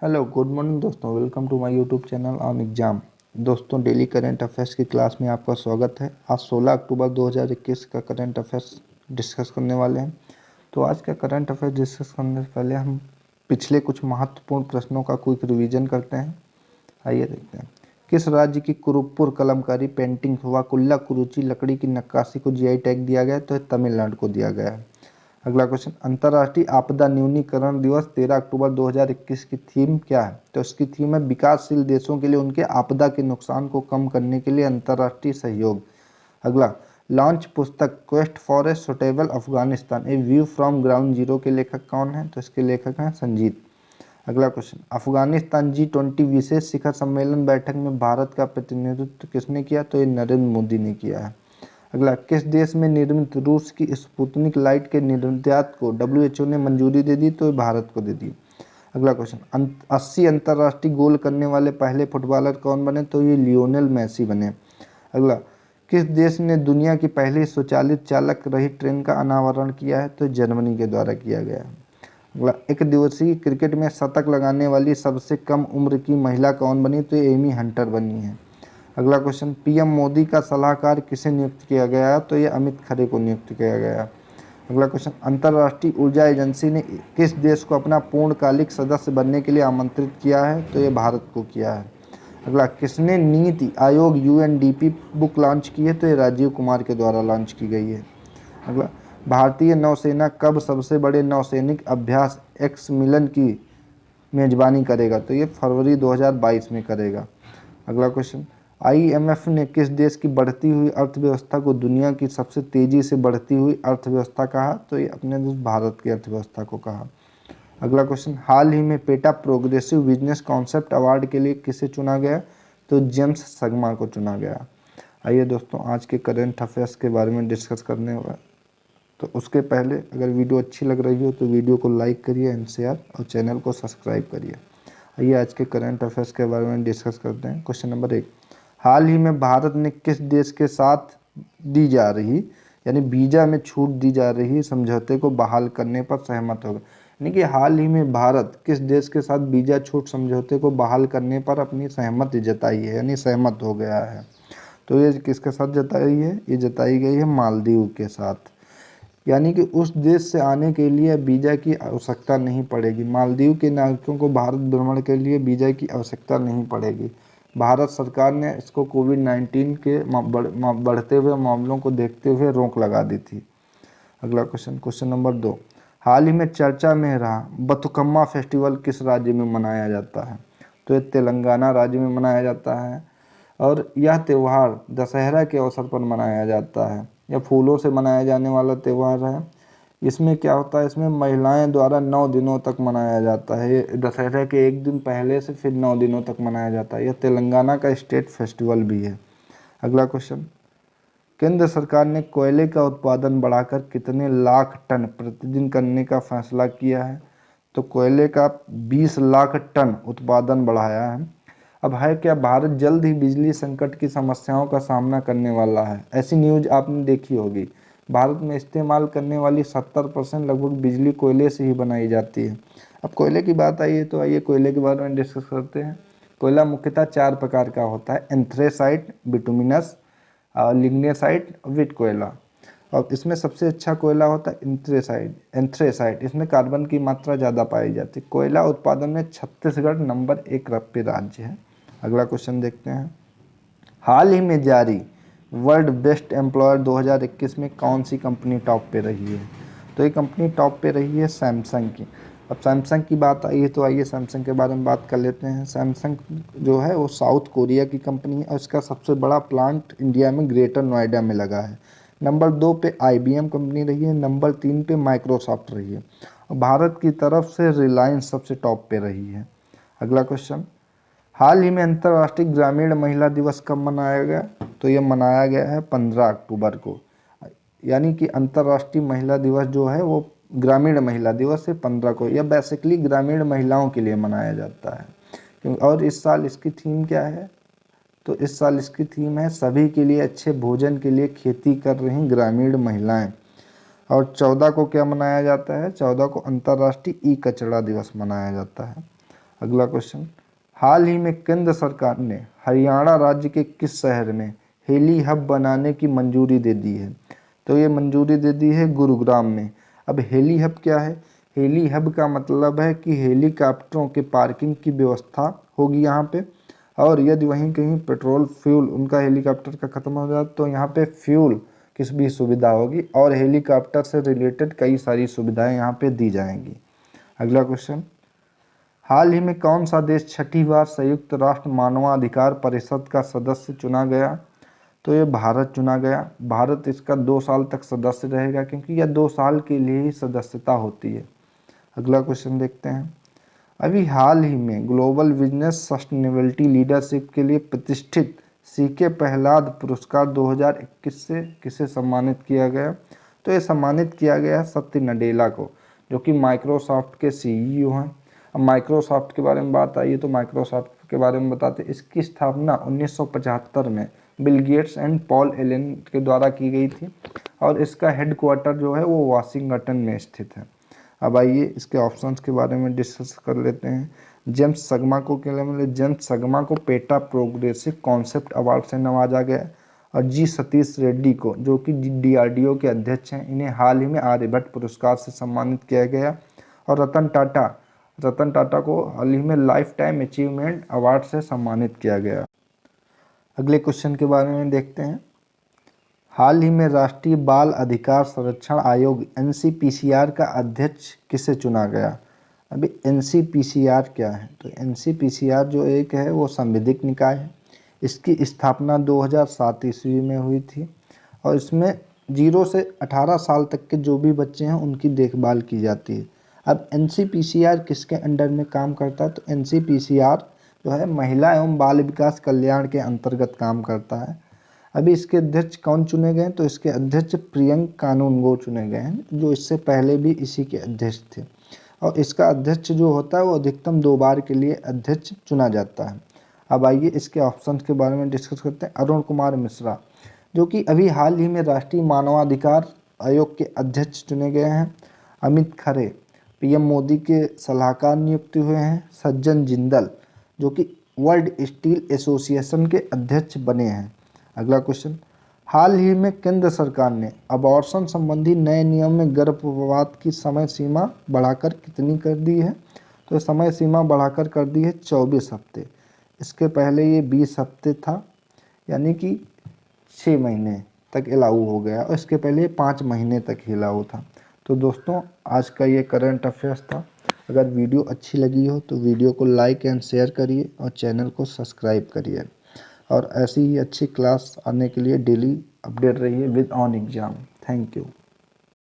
Hello good morning दोस्तों, welcome to my YouTube channel on exam. दोस्तों, daily current affairs की class में आपका स्वागत है। आज 16 अक्टूबर 2021 का करंट अफेयर्स डिस्कस करने वाले हैं। तो आज का करंट अफेयर्स डिस्कस करने से पहले हम पिछले कुछ महत्वपूर्ण प्रश्नों का क्विक रिवीजन करते हैं। आइए देखते हैं। किस राज्य की कुरुप्पुर कलमकारी पेंटिंग वाकुल्ला कुरुचि लकड़ी की नक्काशी को जीआई टैग दिया गया है? तो तमिलनाडु को दिया गया है। अगला क्वेश्चन, अंतर्राष्ट्रीय आपदा न्यूनीकरण दिवस 13 अक्टूबर 2021 की थीम क्या है? तो इसकी थीम है विकासशील देशों के लिए उनके आपदा के नुकसान को कम करने के लिए अंतर्राष्ट्रीय सहयोग। अगला, लॉन्च पुस्तक quest for a suitable Afghanistan A view from ground zero के लेखक कौन है? तो इसके लेखक हैं संजीत। अगला क्वेश्चन, अफगानिस्तान G20 विशेष शिखर सम्मेलन बैठक में भारत का प्रतिनिधित्व किसने किया? तो ये नरेंद्र मोदी ने किया है। अगला, किस देश में निर्मित रूस की स्पुतनिक लाइट के निर्यात को WHO ने मंजूरी दे दी? तो भारत को दे दी। अगला क्वेश्चन, 80 अंतर्राष्ट्रीय गोल करने वाले पहले फुटबॉलर कौन बने? तो ये लियोनेल मेसी बने। अगला, किस देश ने दुनिया की पहली स्वचालित चालक रहित ट्रेन का अनावरण किया है? तो जर्मनी के द्वारा किया गया है। अगला, एक दिवसीय क्रिकेट में शतक लगाने वाली सबसे कम उम्र की महिला कौन बनी? तो एमी हंटर बनी है। अगला क्वेश्चन, पीएम मोदी का सलाहकार किसे नियुक्त किया गया है? तो ये अमित खरे को नियुक्त किया गया। अगला क्वेश्चन, अंतर्राष्ट्रीय ऊर्जा एजेंसी ने किस देश को अपना पूर्णकालिक सदस्य बनने के लिए आमंत्रित किया है? तो ये भारत को किया है। अगला, किसने NITI Aayog UNDP book launch की है? तो ये राजीव कुमार के द्वारा लॉन्च की गई है। अगला, भारतीय नौसेना कब सबसे बड़े नौसैनिक अभ्यास एक्स मिलन की मेजबानी करेगा? तो ये फरवरी 2022 में करेगा। अगला क्वेश्चन, IMF ने किस देश की बढ़ती हुई अर्थव्यवस्था को दुनिया की सबसे तेजी से बढ़ती हुई अर्थव्यवस्था कहा? तो ये अपने देश भारत की अर्थव्यवस्था को कहा। अगला क्वेश्चन, हाल ही में PETA progressive business concept award के लिए किसे चुना गया? तो जेम्स सगमा को चुना गया। आइए दोस्तों, आज के करंट अफेयर्स के बारे में डिस्कस करने हुआ। तो उसके पहले अगर वीडियो अच्छी लग रही हो तो वीडियो को लाइक करिए एंड शेयर, और चैनल को सब्सक्राइब करिए। आइए आज के करंट अफेयर्स के बारे में डिस्कस करते हैं। क्वेश्चन नंबर 1, हाल ही में भारत ने किस देश के साथ दी जा रही, यानी वीज़ा में छूट दी जा रही समझौते को बहाल करने पर सहमत होगा? यानी कि हाल ही में भारत किस देश के साथ वीज़ा छूट समझौते को बहाल करने पर अपनी सहमति जताई है, यानी सहमत हो गया है? तो ये किसके साथ जताई है? ये जताई गई है मालदीव के साथ। यानी कि उस देश से आने के लिए वीज़ा की आवश्यकता नहीं पड़ेगी। मालदीव के नागरिकों को भारत भ्रमण के लिए वीज़ा की आवश्यकता नहीं पड़ेगी। भारत सरकार ने इसको कोविड-19 के बढ़ते हुए मामलों को देखते हुए रोक लगा दी थी। अगला क्वेश्चन, क्वेश्चन नंबर 2, हाल ही में चर्चा में रहा बथुकम्मा फेस्टिवल किस राज्य में मनाया जाता है? तो ये तेलंगाना राज्य में मनाया जाता है। और यह त्यौहार दशहरा के अवसर पर मनाया जाता है। यह फूलों से मनाया जाने वाला त्यौहार है। इसमें क्या होता है, इसमें महिलाएं द्वारा 9 दिनों तक मनाया जाता है। ये दशहरा के एक दिन पहले से फिर 9 दिनों तक मनाया जाता है। यह तेलंगाना का स्टेट फेस्टिवल भी है। अगला क्वेश्चन, केंद्र सरकार ने कोयले का उत्पादन बढ़ाकर कितने लाख टन प्रतिदिन करने का फैसला किया है? तो कोयले का 20 लाख टन उत्पादन बढ़ाया है। अब है क्या, भारत जल्द ही बिजली संकट की समस्याओं का सामना करने वाला है। ऐसी न्यूज आपने देखी होगी। भारत में इस्तेमाल करने वाली 70% लगभग बिजली कोयले से ही बनाई जाती है। अब कोयले की बात आई है तो आइए कोयले के बारे में डिस्कस करते हैं। कोयला मुख्यतः 4 प्रकार का होता है, एंथ्रेसाइट, बिटुमिनस, लिग्नेसाइट, विट कोयला। और इसमें सबसे अच्छा कोयला होता है एंथ्रेसाइट। इसमें कार्बन की मात्रा ज़्यादा पाई जाती है। कोयला उत्पादन में छत्तीसगढ़ नंबर 1 पे राज्य है। अगला क्वेश्चन देखते हैं, हाल ही में जारी वर्ल्ड बेस्ट एम्प्लॉयर 2021 में कौन सी कंपनी टॉप पे रही है? तो ये कंपनी टॉप पे रही है सैमसंग की। अब सैमसंग की बात आई है तो आइए सैमसंग के बारे में बात कर लेते हैं। सैमसंग जो है वो साउथ कोरिया की कंपनी है और इसका सबसे बड़ा प्लांट इंडिया में ग्रेटर नोएडा में लगा है। नंबर 2 पे IBM कंपनी रही है। नंबर 3 पे माइक्रोसॉफ्ट रही है। और भारत की तरफ से रिलायंस सबसे टॉप पे रही है। अगला क्वेश्चन, हाल ही में अंतर्राष्ट्रीय ग्रामीण महिला दिवस कब मनाया गया? तो ये मनाया गया है 15 अक्टूबर को। यानी कि अंतर्राष्ट्रीय महिला दिवस जो है वो ग्रामीण महिला दिवस है 15 को। यह बेसिकली ग्रामीण महिलाओं के लिए मनाया जाता है। और इस साल इसकी थीम क्या है? तो इस साल इसकी थीम है सभी के लिए अच्छे भोजन के लिए खेती कर रही ग्रामीण महिलाएं। और 14 को क्या मनाया जाता है? 14 को अंतर्राष्ट्रीय ई कचरा दिवस मनाया जाता है। अगला क्वेश्चन, हाल ही में केंद्र सरकार ने हरियाणा राज्य के किस शहर में हेली हब बनाने की मंजूरी दे दी है? तो ये मंजूरी दे दी है गुरुग्राम में। अब हेली हब क्या है? हेली हब का मतलब है कि हेलीकॉप्टरों के पार्किंग की व्यवस्था होगी यहाँ पे, और यदि वहीं कहीं पेट्रोल फ्यूल उनका हेलीकॉप्टर का ख़त्म हो जाए तो यहाँ पे फ्यूल किस भी सुविधा होगी और हेलीकॉप्टर से रिलेटेड कई सारी सुविधाएं यहाँ पे दी जाएंगी। अगला क्वेश्चन, हाल ही में कौन सा देश छठी बार संयुक्त राष्ट्र मानवाधिकार परिषद का सदस्य चुना गया? तो ये भारत चुना गया। भारत इसका 2 साल तक सदस्य रहेगा क्योंकि यह 2 साल के लिए ही सदस्यता होती है। अगला क्वेश्चन देखते हैं, अभी हाल ही में ग्लोबल बिजनेस सस्टेनेबिलिटी लीडरशिप के लिए प्रतिष्ठित सीके प्रहलाद पुरस्कार 2021 से किसे सम्मानित किया गया? तो ये सम्मानित किया गया सत्य नडेला को, जो कि माइक्रोसॉफ्ट के सीईओ हैं। अब माइक्रोसॉफ्ट के बारे में बात आई है तो माइक्रोसॉफ्ट के बारे में बताते, इसकी स्थापना 1975 में Bill Gates and Paul Allen के द्वारा की गई थी और इसका हेडक्वार्टर जो है वो वाशिंगटन में स्थित है। अब आइए इसके ऑप्शंस के बारे में डिस्कस कर लेते हैं। जेम्स सगमा को क्या मिले? जेम्स सगमा को पेटा प्रोग्रेसिव कॉन्सेप्ट अवार्ड से नवाजा गया, और जी सतीश रेड्डी को, जो कि डीआरडीओ के अध्यक्ष हैं, इन्हें हाल ही में आर्यभट्ट पुरस्कार से सम्मानित किया गया, और रतन टाटा को हाल ही में लाइफ टाइम अचीवमेंट अवार्ड से सम्मानित किया गया। अगले क्वेश्चन के बारे में देखते हैं, हाल ही में राष्ट्रीय बाल अधिकार संरक्षण आयोग एनसीपीसीआर का अध्यक्ष किसे चुना गया? अभी एनसीपीसीआर क्या है? तो एनसीपीसीआर जो एक है वो संवैधानिक निकाय है। इसकी स्थापना 2007 ईस्वी में हुई थी और इसमें 0 से 18 साल तक के जो भी बच्चे हैं उनकी देखभाल की जाती है। अब एनसीपीसीआर किसके अंडर में काम करता है? तो एनसीपीसीआर जो है महिला एवं बाल विकास कल्याण के अंतर्गत काम करता है। अभी इसके अध्यक्ष कौन चुने गए? तो इसके अध्यक्ष प्रियंक कानूनगो चुने गए हैं, जो इससे पहले भी इसी के अध्यक्ष थे, और इसका अध्यक्ष जो होता है वो अधिकतम 2 बार के लिए अध्यक्ष चुना जाता है। अब आइए इसके ऑप्शंस के बारे में डिस्कस करते हैं। अरुण कुमार मिश्रा, जो कि अभी हाल ही में राष्ट्रीय मानवाधिकार आयोग के अध्यक्ष चुने गए हैं। अमित खरे, पीएम मोदी के सलाहकार नियुक्त हुए हैं। सज्जन जिंदल, जो कि वर्ल्ड स्टील एसोसिएशन के अध्यक्ष बने हैं। अगला क्वेश्चन, हाल ही में केंद्र सरकार ने अबॉर्शन संबंधी नए नियम में गर्भपात की समय सीमा बढ़ाकर कितनी कर दी है? तो समय सीमा बढ़ाकर कर दी है 24 हफ्ते। इसके पहले ये 20 हफ्ते था, यानी कि 6 महीने तक अलाउ हो गया, और इसके पहले 5 महीने तक ही अलाउ था। तो दोस्तों आज का ये करंट अफेयर्स था। अगर वीडियो अच्छी लगी हो तो वीडियो को लाइक एंड शेयर करिए और चैनल को सब्सक्राइब करिए, और ऐसी ही अच्छी क्लास आने के लिए डेली अपडेट रहिए with on exam. Thank you.